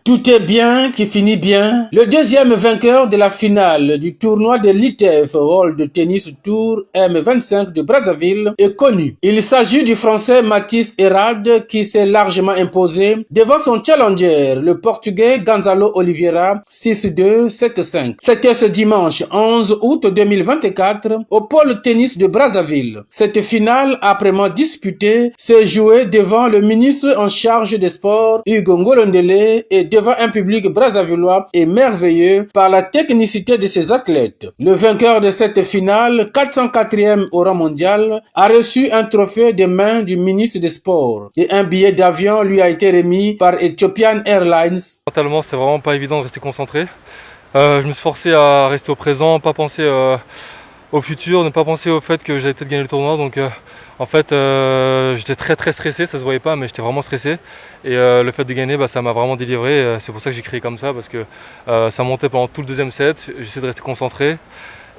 Tout est bien qui finit bien. Le deuxième vainqueur de la finale du tournoi de l'ITF World Tennis Tour M25 de Brazzaville est connu. Il s'agit du Français Mathis Herad qui s'est largement imposé devant son challenger, le Portugais Gonzalo Oliveira, 6-2, 7-5. C'était ce dimanche 11 août 2024 au pôle tennis de Brazzaville. Cette finale, âprement disputée, s'est jouée devant le ministre en charge des sports, Hugues Ngolondele, et devant un public brazzavillois émerveillé par la technicité de ses athlètes. Le vainqueur de cette finale, 404e au rang mondial, a reçu un trophée des mains du ministre des Sports et un billet d'avion lui a été remis par Ethiopian Airlines. Mentalement, c'était vraiment pas évident de rester concentré. Je me suis forcé à rester au présent, pas penser au futur, ne pas penser au fait que j'allais peut-être gagner le tournoi. Donc en fait j'étais très stressé, ça se voyait pas mais j'étais vraiment stressé. Et le fait de gagner, ça m'a vraiment délivré. C'est pour ça que j'ai crié comme ça, parce que ça montait pendant tout le deuxième set, j'essayais de rester concentré.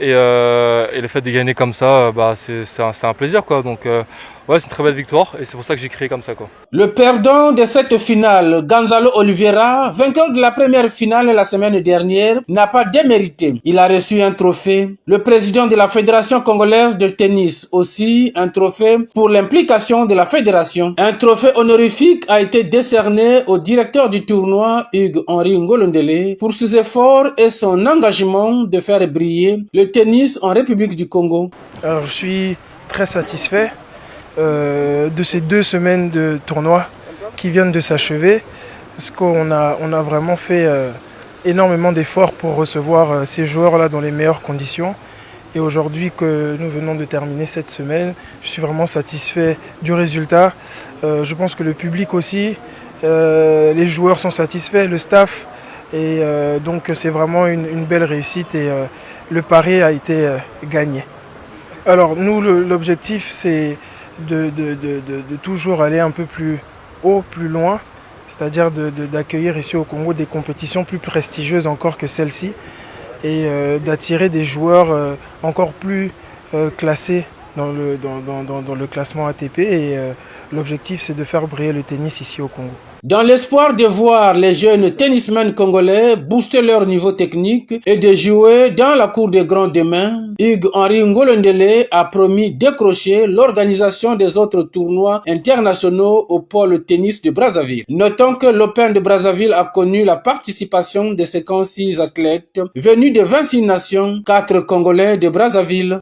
Et le fait de gagner comme ça, c'était un plaisir quoi. Donc ouais, c'est une très belle victoire et c'est pour ça que j'ai crié comme ça quoi. Le perdant de cette finale, Gonzalo Oliveira, vainqueur de la première finale la semaine dernière, n'a pas démérité. Il a reçu un trophée. Le président de la Fédération congolaise de tennis aussi, un trophée pour l'implication de la fédération. Un trophée honorifique a été décerné au directeur du tournoi, Hugues Henri Ngolondele, pour ses efforts et son engagement de faire briller le tennis en République du Congo. Alors je suis très satisfait de ces 2 semaines de tournoi qui viennent de s'achever, parce qu'on a vraiment fait énormément d'efforts pour recevoir ces joueurs-là dans les meilleures conditions. Et aujourd'hui que nous venons de terminer cette semaine, je suis vraiment satisfait du résultat. Je pense que le public aussi, les joueurs sont satisfaits, le staff, et donc c'est vraiment une belle réussite et le pari a été gagné. Alors nous, l'objectif c'est de toujours aller un peu plus haut, plus loin, c'est-à-dire d'accueillir ici au Congo des compétitions plus prestigieuses encore que celle-ci et d'attirer des joueurs encore plus classés dans le classement ATP et l'objectif c'est de faire briller le tennis ici au Congo. Dans l'espoir de voir les jeunes tennismen congolais booster leur niveau technique et de jouer dans la cour des grands demain, Hugues Henri Ngolondele a promis décrocher l'organisation des autres tournois internationaux au pôle tennis de Brazzaville. Notons que l'Open de Brazzaville a connu la participation de 56 athlètes venus de 26 nations, 4 Congolais de Brazzaville.